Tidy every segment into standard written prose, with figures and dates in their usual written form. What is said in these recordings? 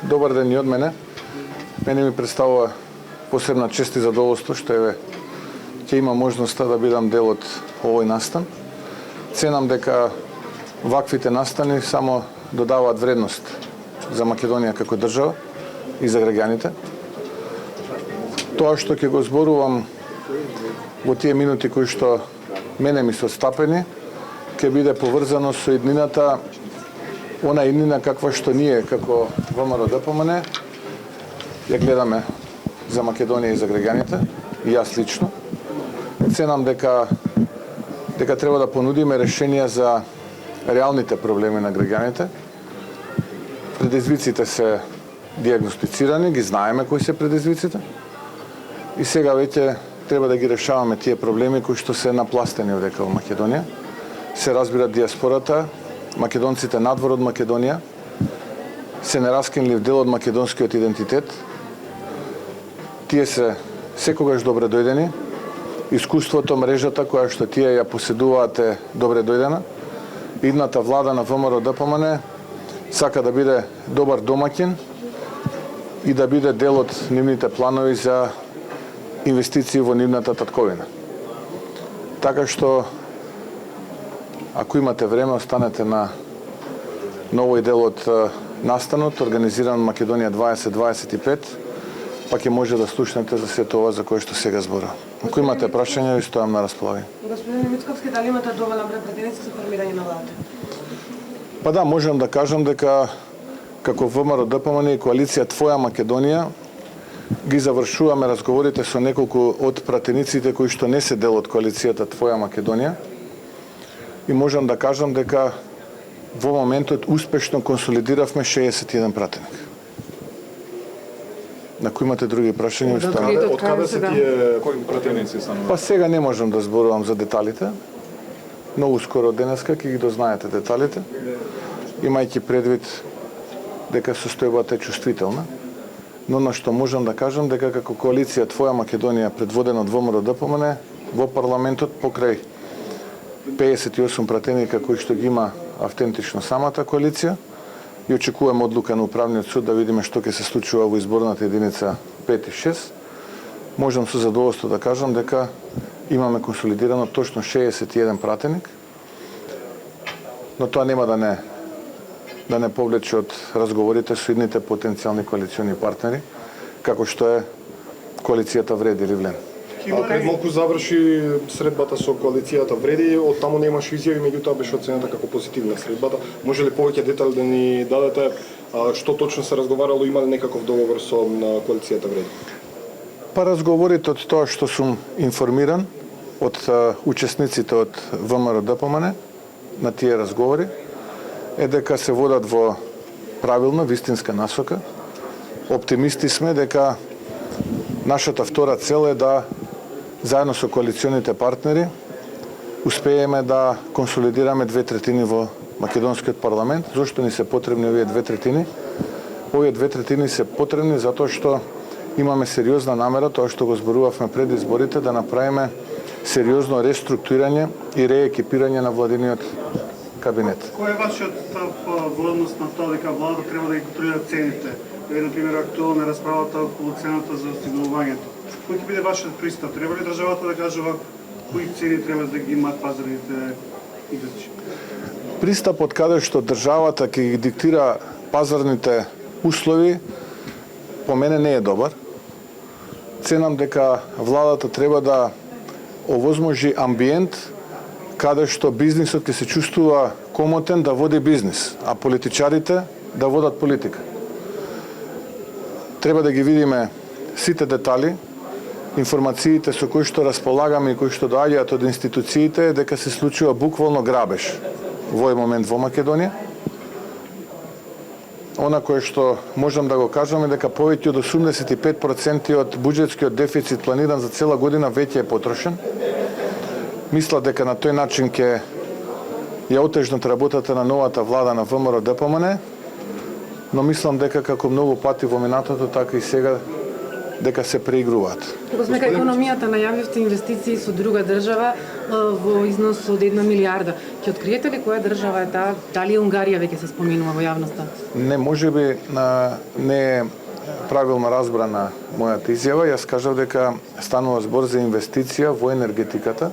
Добар ден и од мене. Мене ми представува посебна чест и задоволство што ќе има можноста да бидам дел од овој настан. Ценам дека ваквите настани само додаваат вредност за Македонија како држава и за граѓаните. Тоа што ќе го зборувам во тие минути кои што мене ми се отстапени, ќе биде поврзано со иднината, она иднина каква што ние како ВМРО-ДПМН ја гледаме за Македонија и за граѓаните, и јас лично. Ценам дека треба да понудиме решенија за реалните проблеми на граѓаните. Предизвиците се диагностицирани, ги знаеме кои се предизвиците. И сега веќе треба да ги решаваме тие проблеми кои што се напластени овдека во Македонија. Се разбира диаспората, македонците надвор од Македонија, се нераскинлив дел од македонскиот идентитет. Тие се секогаш добре дојдени. Искуството, мрежата која што тие ја поседуваат е добре дојдена. Идната влада на ВМРО-ДПМН сака да биде добар домаќин и да биде дел од нивните планови за инвестиции во нивната татковина. Така што, ако имате време, останете на овој дел од настанот, организиран Македонија 2025, па ќе може да слушнете за сето ова за кое што сега зборам. Ако имате прашања, ви стојам на располагање. Господин Мицковски, дали имате доволен број пратеници за формирање на владата? Па да, можам да кажам дека како ВМРО-ДПМН и коалиција Твоја Македонија ги завршуваме разговорите со неколку од пратениците кои што не се дел од коалицијата Твоја Македонија и можам да кажам дека во моментот успешно консолидиравме 61 пратеник. Ако имате други прашања, Од каде се тие пратеници станува? Па сега не можам да зборувам за деталите. Многу скоро денеска ќе ги дознаете деталите, имајќи предвид дека состојбата е чувствителна. Но на што можам да кажам дека како коалиција Твоја Македонија предводена од ВМРО-ДПМН во парламентот покрај 58 пратеника кои што ги има автентично самата коалиција и очекуваме одлука на управниот суд да видиме што ќе се случува во изборната единица 5 и 6. Можам со задоволство да кажам дека имаме консолидирано точно 61 пратеник, но тоа нема да не повлече од разговорите со идните потенцијални коалициони партнери, како што е коалицијата Вреди или Ливлен. Пред малку заврши средбата со коалицијата Вреди, од таму немаше изјави, меѓутоа беше оценета како позитивна средбата. Може ли повеќе детали да ни дадете што точно се разговарало, има ли некаков договор со коалицијата Вреди? Па разговорите од тоа што сум информиран од учесниците од ВМРО-ДПМН на тие разговори е дека се водат во правилна, вистинска насока. Оптимисти сме дека нашата втора цел е да заедно со коалиционите партнери успееме да консолидираме 2/3 во македонскиот парламент. Зошто ни се потребни овие 2/3? Овие 2/3 се потребни затоа што имаме сериозна намера, тоа што го зборувавме пред изборите, да направиме сериозно реструктурирање и реекипирање на владиниот кабинет. Кој е вашиот став во однос на тоа дека владата треба да ги контролира цените? Еве, например, актуелна е расправата околу цената за осигурувањето. Кој ќе биде вашиот пристап? Треба ли државата да кажува кои цени треба да ги имаат пазарните играчи? Пристапот каде што државата ќе ги диктира пазарните услови, по мене не е добар. Ценам дека владата треба да овозможи амбиент каде што бизнисот ќе се чувствува комотен да води бизнис, а политичарите да водат политика. Треба да ги видиме сите детали, информациите со кои што располагаме и кои што доаѓаат од институциите, дека се случува буквално грабеж во овој момент во Македонија. Она кое што можам да го кажам е дека повеќе од 85% од буџетскиот дефицит планиран за цела година веќе е потрошен. Мисля дека на тој начин ќе ја отежнат работата на новата влада на ВМРО-ДПМН, но мислам дека како многу пати во минатото, така и сега дека се преигруваат. Кога сме кај економијата, најавивте инвестиции со друга држава во износ од 1 милиарда. Ќе откриете ли која држава е таа? Дали Унгарија веќе се споминува во јавноста? Не, можеби не е правилно разбрана мојата изјава. Јас кажав дека станува збор за инвестиција во енергетиката,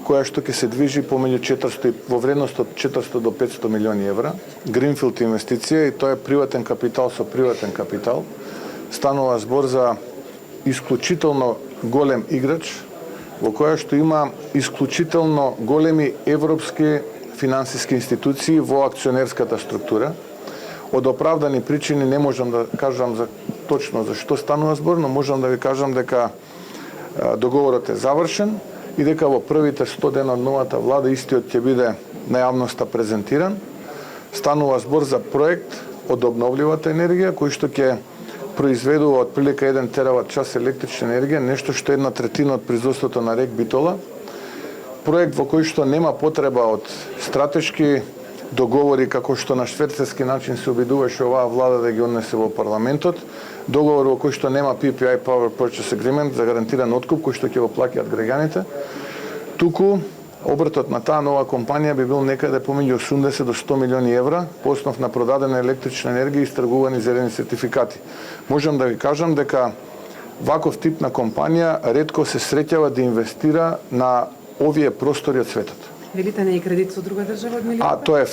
која што ќе се движи помеѓу 400 во вредност од 400 до 500 милиони евра. Гринфилд инвестиција и тоа е приватен капитал со приватен капитал. Станува збор за исклучително голем играч во која што има исклучително големи европски финансиски институции во акционерската структура. Од оправдани причини не можам да кажам за точно за што станува збор, но можам да ви кажам дека договорот е завршен и дека во првите 100 дена од новата влада истиот ќе биде на јавноста презентиран. Станува збор за проект од обновливата енергија кој што ќе произведува отприлика 1 терават час електрична енергија, нешто што е 1/3 од производството на рек Битола. Проект во кој што нема потреба од стратешки договори како што на шведски начин се обидуваше оваа влада да ги однесе во парламентот, договор во кој што нема PPI Power Purchase Agreement за гарантиран откуп кој што ќе го плаќаат граѓаните. Туку обртот на таа нова компанија би бил некаде помеѓу 80 до 100 милиони евра по основ на продадена електрична енергија и истргувани зелени сертификати. Можам да ви кажам дека ваков тип на компанија ретко се среќава да инвестира на овие простори од светот. Велите не и кредит со друга држава од милиарда? Тоа е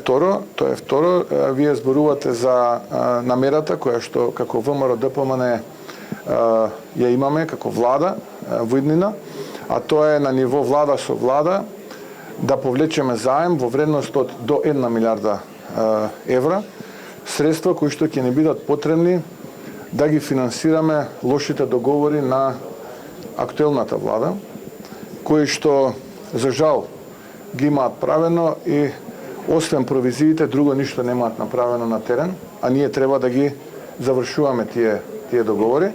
второ. Вие зборувате за намерата која што како ВМРО ДПМН ја имаме како влада во иднина, а тоа е на ниво влада со влада да повлечеме заем во вредност од до 1 милиарда евра, средства кои што ќе не бидат потребни да ги финансираме лошите договори на актуелната влада, кои што за жал ги имаат правено и освен провизиите друго ништо немаат направено на терен, а ние треба да ги завршуваме тие договори.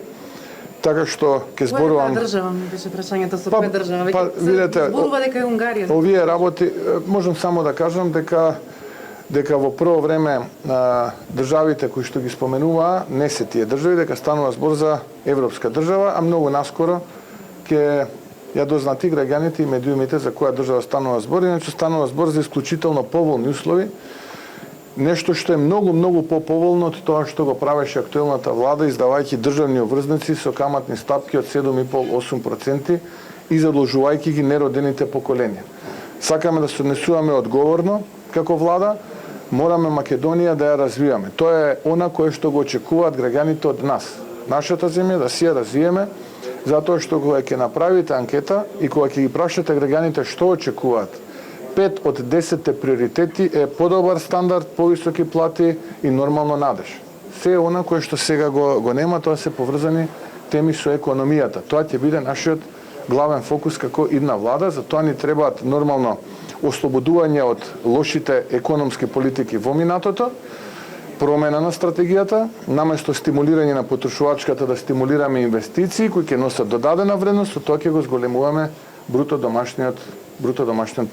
Така што ќе зборувам... Која држава ми беше прашањето со која држава? Видете, зборува дека е Унгарија. Овие работи, можам само да кажам дека во прво време државите кои што ги споменуваа не се тие држави, дека станува збор за европска држава, а многу наскоро ќе ја дознат и граѓаните и медиумите за која држава станува збор, иначе станува збор за исклучително поволни услови, нешто што е многу поповолно од тоа што го правеше актуелната влада, издавајќи државни обврзници со каматни стапки од 7,5-8% и задолжувајќи ги неродените поколенија. Сакаме да се однесуваме одговорно како влада, мораме Македонија да ја развиваме. Тоа е она кое што го очекуваат граѓаните од нас. Нашата земја да си ја развиеме, затоа што кога ќе направите анкета и кога ќе ги прашате граѓаните што очекуваат, 5 од 10 приоритети е подобар стандард, повисоки плати и нормално надеж. Се она кое што сега го нема, тоа се поврзани теми со економијата. Тоа ќе биде нашиот главен фокус како идна влада, затоа ни требаат нормално ослободување од лошите економски политики во минатото, промена на стратегијата, наместо стимулирање на потрошувачката да стимулираме инвестиции кои ќе носат додадена вредност, со тоа ќе го зголемуваме бруто домашниот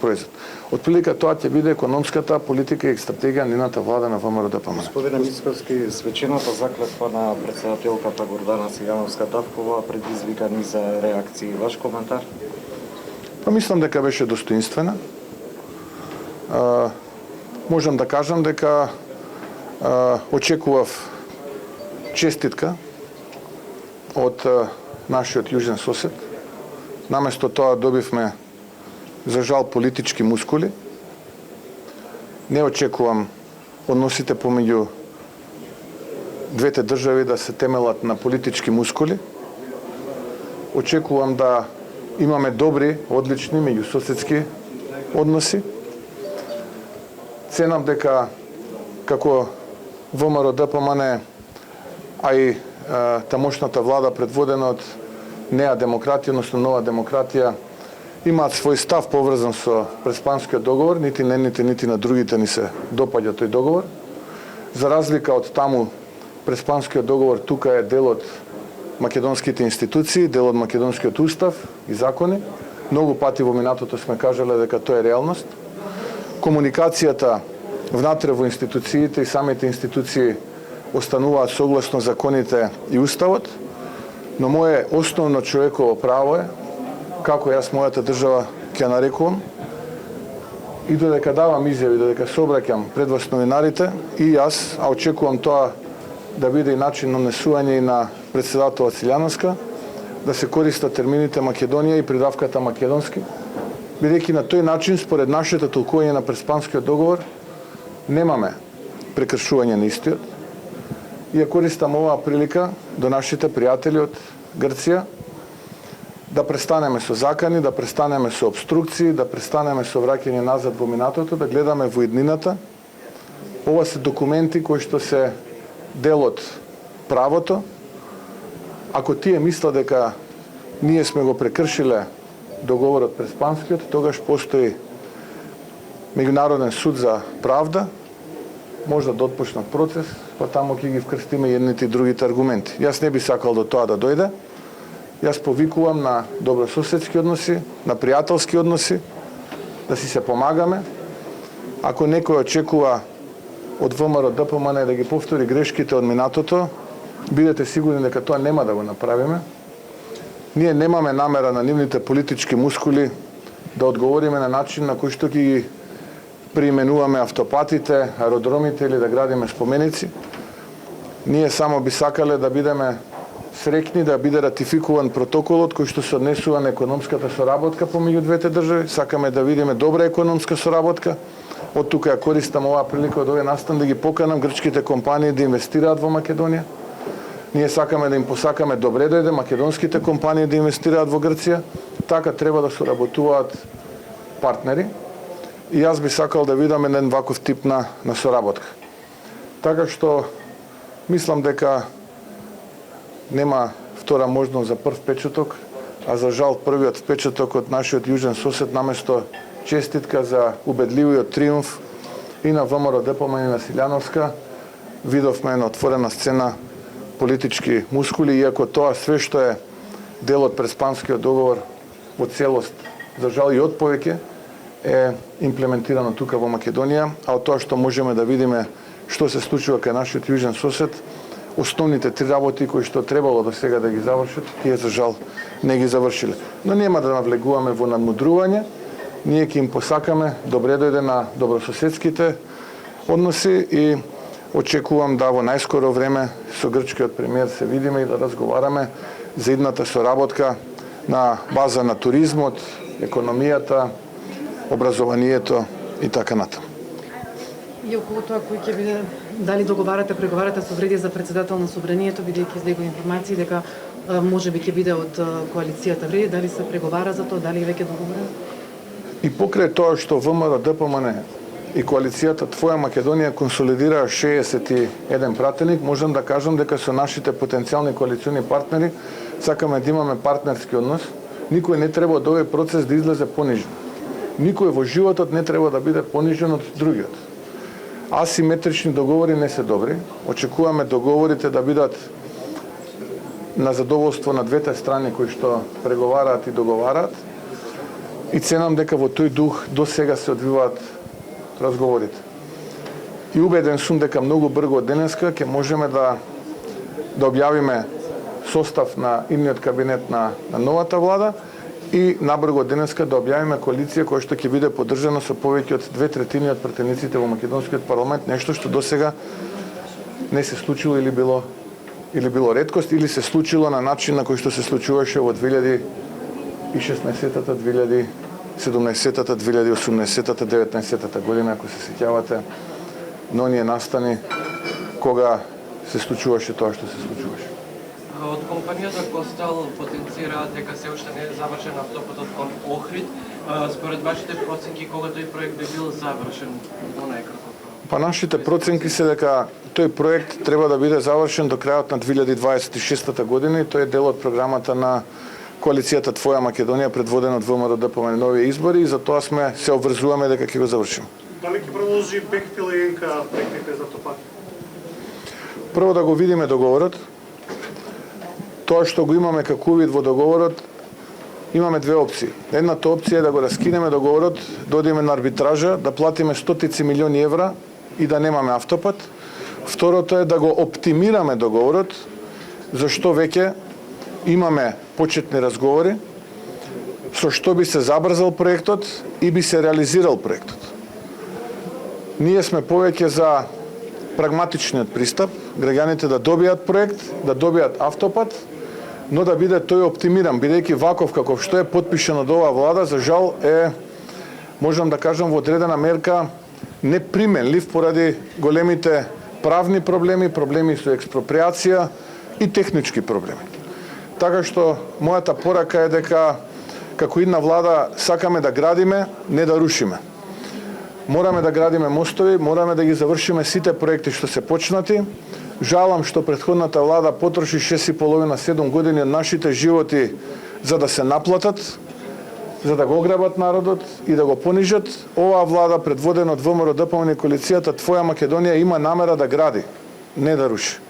производ. Отприлика тоа ќе биде економската политика и стратегија на нивната влада на ВМРО ДПМН. Господине Мицковски, свечената заклетва на претседателката Гордана Сијановска-Тавкова предизвика низа реакции. Ваш коментар? Па мислам дека беше достоинствена. Можам да кажам дека очекував честитка од нашиот јужен сосед. Наместо тоа добивме за жал политички мускули. Не очекувам односите помеѓу двете држави да се темелат на политички мускули. Очекувам да имаме добри, одлични меѓусоседски односи. Ценам дека како ВМРО ДПМН, а и тамошната влада предводена од Неа демократија, односно Нова демократија, имаат свој став поврзан со Преспанскиот договор, нити на другите ни се допаѓа тој договор. За разлика од таму, Преспанскиот договор тука е дел од македонските институции, дел од македонскиот устав и закони. Многу пати во минатото сме кажале дека тоа е реалност. Комуникацијата внатре во институциите и самите институции остануваат согласно законите и уставот. Но мое основно човеково право е, како јас мојата држава ќе нарекувам, и додека давам изјави, додека се обраќам пред вас новинарите, и јас, а очекувам тоа да биде и начин на несување и на председателот Силјановска, да се користат термините Македонија и придавката македонски, бидејќи на тој начин, според нашето толкување на Преспанскиот договор, немаме прекршување на истиот. И ја користам оваа прилика до нашите пријатели од Грција да престанеме со закани, да престанеме со обструкции, да престанеме со враќање назад во минатото, да гледаме во иднината. Ова се документи кои што се дел од правото. Ако тие мислат дека ние сме го прекршиле договорот Преспанскиот, тогаш постои Меѓународен суд за правда, може да отпочнат процес, па таму ќе ги вкрстиме едните и другите аргументи. Јас не би сакал до тоа да дојде. Јас повикувам на добрососедски односи, на пријателски односи, да си се помагаме. Ако некој очекува од ВМРО ДПМН да ги повтори грешките од минатото, бидете сигурни дека тоа нема да го направиме. Ние немаме намера на нивните политички мускули да одговориме на начин на кој што ќе ги преименуваме автопатите, аеродромите или да градиме споменици. Ние само би сакале да бидеме среќни да биде ратификуван протоколот кој што се однесува на економската соработка помеѓу двете држави. Сакаме да видиме добра економска соработка. Од тука ја користам оваа прилика од овој настан да ги поканам грчките компании да инвестираат во Македонија. Ние сакаме да им посакаме добре дојде македонските компании да инвестираат во Грција. Така треба да соработуваат партнери. И јас би сакал да видам еден ваков тип на соработка. Така што мислам дека нема втора можност за прв печаток, а за жал првиот печаток од нашиот јужен сосед наместо честитка за убедливиот триумф и на ВМРО ДПМН и на Силјановска, видовме на отворена сцена политички мускули, иако тоа све што е дел од Преспанскиот договор во целост, за жал и од повеќе, е имплементирано тука во Македонија, а од тоа што можеме да видиме што се случува кај нашиот јужен сосед, основните три работи кои што требало до сега да ги завршат, тие за жал не ги завршиле. Но нема да навлегуваме во надмудрување, ние ќе им посакаме добре дојде на добрососедските односи и очекувам да во најскоро време со грчкиот премиер се видиме и да разговараме за идната соработка на база на туризмот, економијата, образованието и така натаму. И околу тоа кој ќе биде, дали договарате, преговарате со вреди за председател на собранието, бидејќи излегува информации дека можеби ќе биде од коалицијата вреди, дали се преговара за тоа, дали е веќе договорено? И покрај тоа што ВМРО ДПМН и коалицијата Твоја Македонија консолидира 61 пратеник, можам да кажам дека со нашите потенцијални коалициони партнери сакаме да имаме партнерски однос. Никој не треба од овој процес да излезе понижен. Никој во животот не треба да биде понижен од другиот. Асиметрични договори не се добри. Очекуваме договорите да бидат на задоволство на двете страни кои што преговараат и договараат. И ценам дека во тој дух до сега се одвиваат разговорите. И убеден сум дека многу брзо од денеска ќе можеме да објавиме состав на идниот кабинет на новата влада и набрзо денеска да објавиме коалиција која што ќе биде поддржана со повеќе од 2/3 од пратениците во македонскиот парламент, нешто што досега не се случило или било реткост, или се случило на начин на кој што се случуваше во 2016-та, 2017-та, 2018-та, 19-та година, ако се сеќавате, на оние настани кога се случуваше тоа што се случуваше. Од компанијата Костел потенцираат дека се уште не е завршен автопатот кон Охрид. Според вашите проценки, кога тој проект би бил завршен во најкратко? Па нашите проценки се дека тој проект треба да биде завршен до крајот на 2026 година и тој е дел од програмата на коалицијата Твоја Македонија предводена од ВМРО ДПМН нови избори и затоа се обврзуваме дека ќе го завршиме. Дали ќе продолжи Бехтел и ЕНК проектите за автопат? Прво да го видиме договорот. Тоа што го имаме како увид во договорот, имаме две опции. Едната опција е да го раскинеме договорот, да одиме на арбитража, да платиме стотици милиони евра и да немаме автопат. Второто е да го оптимираме договорот, зашто веќе имаме почетни разговори со што би се забрзал проектот и би се реализирал проектот. Ние сме повеќе за прагматичниот пристап, граѓаните да добијат проект, да добијат автопат, но да биде тој оптимиран, бидејќи ваков каков што е потпишан од оваа влада, за жал е, можам да кажам, во одредена мерка неприменлив поради големите правни проблеми, проблеми со експроприација и технички проблеми. Така што мојата порака е дека како една влада сакаме да градиме, не да рушиме. Мораме да градиме мостови, мораме да ги завршиме сите проекти што се почнати. Жалам што претходната влада потроши 6,5-7 години од нашите животи за да се наплатат, за да го ограбат народот и да го понижат. Оваа влада, предводена од ВМРО, ДПМН и коалицијата Твоја Македонија, има намера да гради, не да руши.